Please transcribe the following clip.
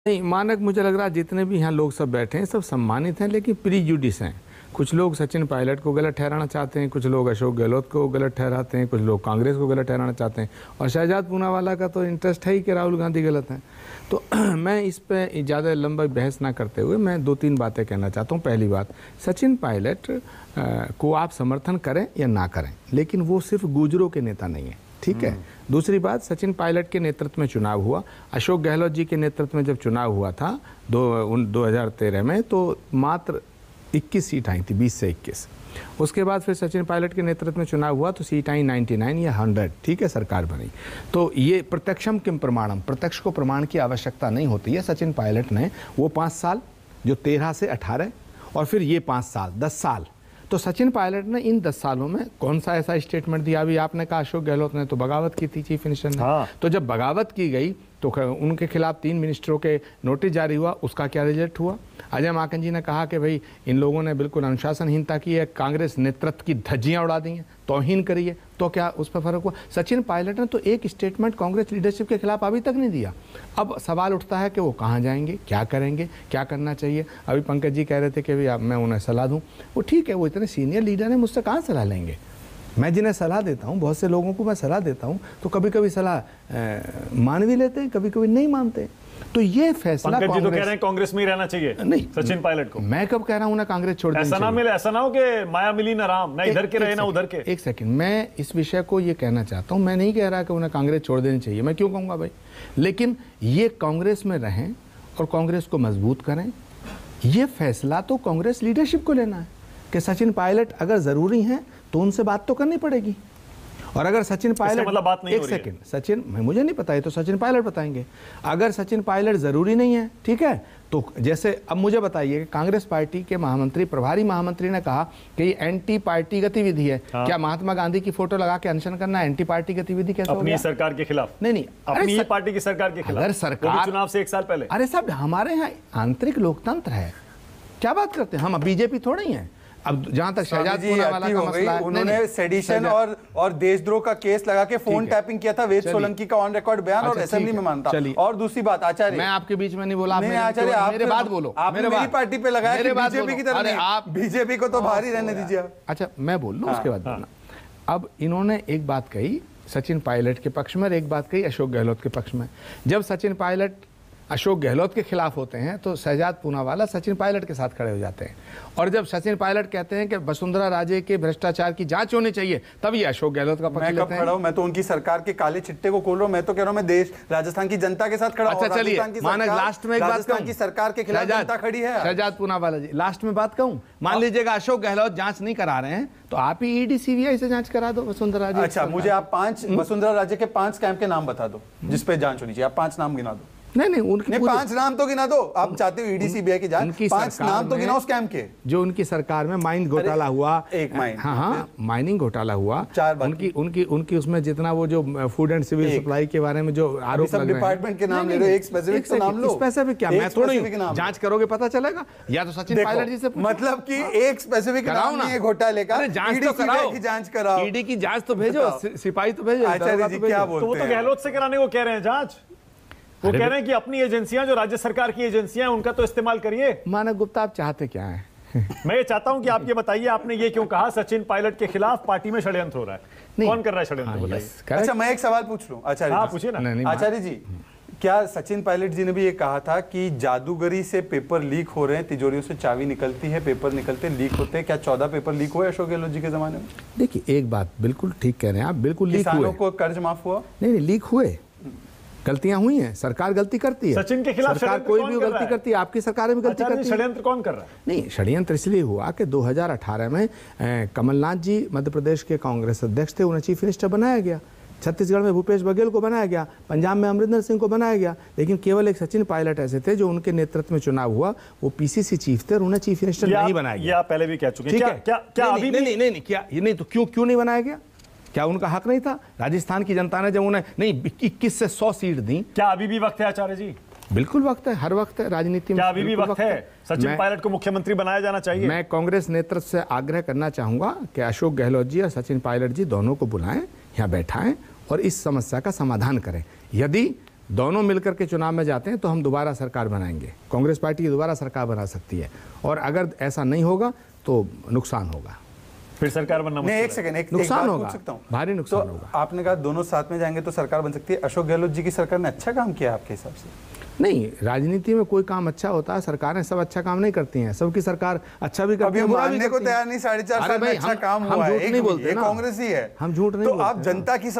नहीं, मानक मुझे लग रहा है जितने भी यहाँ लोग सब बैठे हैं सब सम्मानित हैं, लेकिन प्रीजुडिस हैं। कुछ लोग सचिन पायलट को गलत ठहराना चाहते हैं, कुछ लोग अशोक गहलोत को गलत ठहराते हैं, कुछ लोग कांग्रेस को गलत ठहराना चाहते हैं, और शहजाद पूनावाला का तो इंटरेस्ट है ही कि राहुल गांधी गलत हैं। तो मैं इस पर ज़्यादा लंबा बहस ना करते हुए मैं दो तीन बातें कहना चाहता हूँ। पहली बात, सचिन पायलट को आप समर्थन करें या ना करें, लेकिन वो सिर्फ गुजरों के नेता नहीं है, ठीक है। दूसरी बात, सचिन पायलट के नेतृत्व में चुनाव हुआ, अशोक गहलोत जी के नेतृत्व में जब चुनाव हुआ था 2013 में, तो मात्र 21 सीट आई थी, 20 से 21। उसके बाद फिर सचिन पायलट के नेतृत्व में चुनाव हुआ तो सीट आई 99 या 100, ठीक है, सरकार बनी। तो ये प्रत्यक्षम किम प्रमाणम, प्रत्यक्ष को प्रमाण की आवश्यकता नहीं होती है। सचिन पायलट ने वो 5 साल जो 13 से 18 और फिर ये 5 साल 10 साल, तो सचिन पायलट ने इन 10 सालों में कौन सा ऐसा स्टेटमेंट दिया? अभी आपने कहा अशोक गहलोत ने तो बगावत की थी चीफ मिनिस्टर ने। हाँ। तो जब बगावत की गई तो उनके खिलाफ 3 मिनिस्टरों के नोटिस जारी हुआ, उसका क्या रिजल्ट हुआ? अजय माकन जी ने कहा कि भाई इन लोगों ने बिल्कुल अनुशासनहीनता की है, कांग्रेस नेतृत्व की धज्जियां उड़ा दी हैं, तौहीन करी है, तो क्या उस पर फर्क हुआ? सचिन पायलट ने तो एक स्टेटमेंट कांग्रेस लीडरशिप के खिलाफ अभी तक नहीं दिया। अब सवाल उठता है कि वो कहाँ जाएंगे, क्या करेंगे, क्या करना चाहिए। अभी पंकज जी कह रहे थे कि भाई मैं उन्हें सलाह दूँ, वो ठीक है, वो इतने सीनियर लीडर हैं, मुझसे कहाँ सलाह लेंगे? मैं जिन्हें सलाह देता हूँ, बहुत से लोगों को मैं सलाह देता हूँ, तो कभी कभी सलाह मान भी लेते हैं, कभी कभी नहीं मानते। तो ये फैसला पंकज जी तो कह रहे हैं कांग्रेस में ही रहना चाहिए नहीं सचिन पायलट को। मैं कब कह रहा हूँ ना कांग्रेस छोड़ देनी चाहिए। ऐसा ना मिले, ऐसा ना हो कि माया मिली ना राम, ना इधर के रहे ना उधर के। एक सेकंड, मैं इस विषय को ये कहना चाहता हूँ, मैं नहीं कह रहा कि उन्हें कांग्रेस छोड़ देनी चाहिए, मैं क्यों कहूँगा भाई, लेकिन ये कांग्रेस में रहें और कांग्रेस को मजबूत करें, ये फैसला तो कांग्रेस लीडरशिप को लेना है कि सचिन पायलट अगर जरूरी हैं तो उनसे बात तो करनी पड़ेगी। और अगर सचिन पायलट, मतलब बात नहीं, एक सेकंड, सचिन, मुझे नहीं पता है तो सचिन पायलट बताएंगे। अगर सचिन पायलट जरूरी नहीं है, ठीक है, तो जैसे अब मुझे बताइए कि कांग्रेस पार्टी के महामंत्री, प्रभारी महामंत्री ने कहा कि एंटी पार्टी गतिविधि है। हाँ। क्या महात्मा गांधी की फोटो लगा के अनशन करना एंटी पार्टी गतिविधि कैसे हो गया? अपनी सरकार के खिलाफ? नहीं, अपनी पार्टी की सरकार के खिलाफ। अगर सरकार चुनाव से 1 साल पहले, अरे साहब हमारे यहाँ आंतरिक लोकतंत्र है, क्या बात करते हैं हम? बीजेपी थोड़ा ही है। अब जहां तक शहजाद पूनावाला का मसला है, उन्होंने सेडिशन और देशद्रोह का केस लगा के फोन टैपिंग किया था, वेद सोलंकी का ऑन रिकॉर्ड बयान, और असेंबली में मानता। और दूसरी बात, आचार्य, मैं आपके बीच में नहीं बोला, आचार्य आप मेरे बात बोलो, आपने मेरी पार्टी पे लगाया बीजेपी की तरह, आप बीजेपी को तो भारी रहने दीजिए। अच्छा मैं बोल लूं, उसके बाद बोलना। अब इन्होंने एक बात कही सचिन पायलट के पक्ष में और एक बात कही अशोक गहलोत के पक्ष में। जब सचिन पायलट अशोक गहलोत के खिलाफ होते हैं तो शहजाद पूनावाला सचिन पायलट के साथ खड़े हो जाते हैं, और जब सचिन पायलट कहते हैं कि वसुंधरा राजे के भ्रष्टाचार की जांच होनी चाहिए, तब ये अशोक गहलोत का पक्ष लेते हैं। खड़ा हूं, मैं तो उनकी सरकार के काले चिट्टे को खोल रहा हूं, मैं तो कह रहा हूं मैं देश राजस्थान की जनता के साथ खड़ा हूं। अच्छा चलिए, मानक लास्ट में एक बात कहूं, की सरकार के खिलाफ जनता खड़ी है। शहजाद पूनावाला जी, लास्ट में बात कहूं, मान लीजिएगा अशोक गहलोत जांच नहीं करा रहे हैं तो आप ही ईडी सीबीआई से जांच करा दो वसुंधरा राजे। अच्छा, मुझे आप 5 वसुंधरा राजे के 5 स्कैम के नाम बता दो जिसपे जांच होनी चाहिए। आप 5 नाम गिना दो। नहीं, उनके 5 नाम तो गिना दो। आप चाहते हो ईडी सीबीआई की जांच, 5 नाम तो गिनाओ स्कैम के। जो उनकी सरकार में माइन घोटाला हुआ, एक माइन, हाँ, माइनिंग घोटाला हुआ, उनकी उसमें जितना वो जो फूड एंड सिविल सप्लाई के बारे में जो आरोप सब डिपार्टमेंट के नाम ले लो, एक स्पेसिफिक तो नाम लो। स्पेसिफिक क्या, मैं थोड़ी जांच करोगे पता चलेगा, या तो सचिन पायलट जी से मतलब कि एक स्पेसिफिक नाम नहीं है घोटाले का, जांच तो कराओ, जांच कराओ, ईडी की जांच तो भेजो, सिपाही तो भेजो। आचार्य जी क्या बोलते हैं? वो तो गहलोत से कराने को कह रहे हैं जांच। वो कह रहे हैं कि अपनी एजेंसियां, जो राज्य सरकार की एजेंसियां हैं, उनका तो इस्तेमाल करिए। मानक गुप्ता, आप चाहते क्या है? मैं ये चाहता हूं कि आप ये बताइए, आपने ये क्यों कहा सचिन पायलट के खिलाफ पार्टी में षड्यंत्र हो रहा है? कौन कर रहा है षड्यंत्र, बताइए। अच्छा, मैं एक सवाल पूछ लूं आचार्य? हाँ, पूछिए ना। आचार्य जी, क्या सचिन पायलट जी ने भी ये कहा था कि जादूगरी से पेपर लीक हो रहे हैं, तिजोरियों से चाबी निकलती है, पेपर निकलते लीक होते हैं? क्या 14 पेपर लीक हुए अशोक गहलोत जी के जमाने में? देखिए, एक बात बिल्कुल ठीक कह रहे हैं आप, बिल्कुल लीक हुए। किसानों को कर्ज माफ हुआ? नहीं, लीक हुए, गलतियां हुई हैं, सरकार गलती करती है। सचिन के खिलाफ सरकार कोई भी गलती करती है, आपकी सरकार भी गलती करती है। षड्यंत्र कौन कर रहा है? नहीं, षड्यंत्र इसलिए हुआ कि 2018 में कमलनाथ जी मध्य प्रदेश के कांग्रेस अध्यक्ष थे, उन्हें चीफ मिनिस्टर बनाया गया। छत्तीसगढ़ में भूपेश बघेल को बनाया गया, पंजाब में अमरिंदर सिंह को बनाया गया, लेकिन केवल एक सचिन पायलट ऐसे थे जो उनके नेतृत्व में चुनाव हुआ, वो पीसीसी चीफ थे और उन्हें चीफ मिनिस्टर नहीं बनाया गया। ये आप पहले भी कह चुके हैं। क्या अभी नहीं, क्या ये नहीं तो क्यों नहीं बनाया गया? क्या उनका हक नहीं था? राजस्थान की जनता ने जब उन्हें नहीं 21 से 100 सीट दी। क्या अभी भी वक्त है आचार्य जी? बिल्कुल वक्त है, हर वक्त है राजनीति में। क्या अभी भी वक्त है? सचिन पायलट को मुख्यमंत्री बनाया जाना चाहिए। मैं कांग्रेस नेतृत्व से आग्रह करना चाहूंगा कि अशोक गहलोत जी और सचिन पायलट जी दोनों को बुलाएं, यहाँ बैठाएं और इस समस्या का समाधान करें। यदि दोनों मिलकर के चुनाव में जाते हैं तो हम दोबारा सरकार बनाएंगे, कांग्रेस पार्टी दोबारा सरकार बना सकती है, और अगर ऐसा नहीं होगा तो नुकसान होगा, फिर सरकार बनना नहीं, एक मुश्किल है। सेकंड, एक नुकसान बात होगा, पूछ सकता हूं? भारी नुकसान तो होगा। आपने कहा दोनों साथ में जाएंगे तो सरकार बन सकती है। अशोक गहलोत जी की सरकार ने अच्छा काम किया आपके हिसाब से? नहीं, राजनीति में कोई काम अच्छा होता है, सरकारें सब अच्छा काम नहीं करती हैं, सबकी सरकार अच्छा भी करती है, बुरा भी मानने को करती है। तैयार नहीं, 4.5 अरे साल में भाई, अच्छा काम हम हुआ है, झूठ नहीं बोलते ना। कांग्रेस ही है, हम झूठ नहीं तो बोलते आप ना। जनता की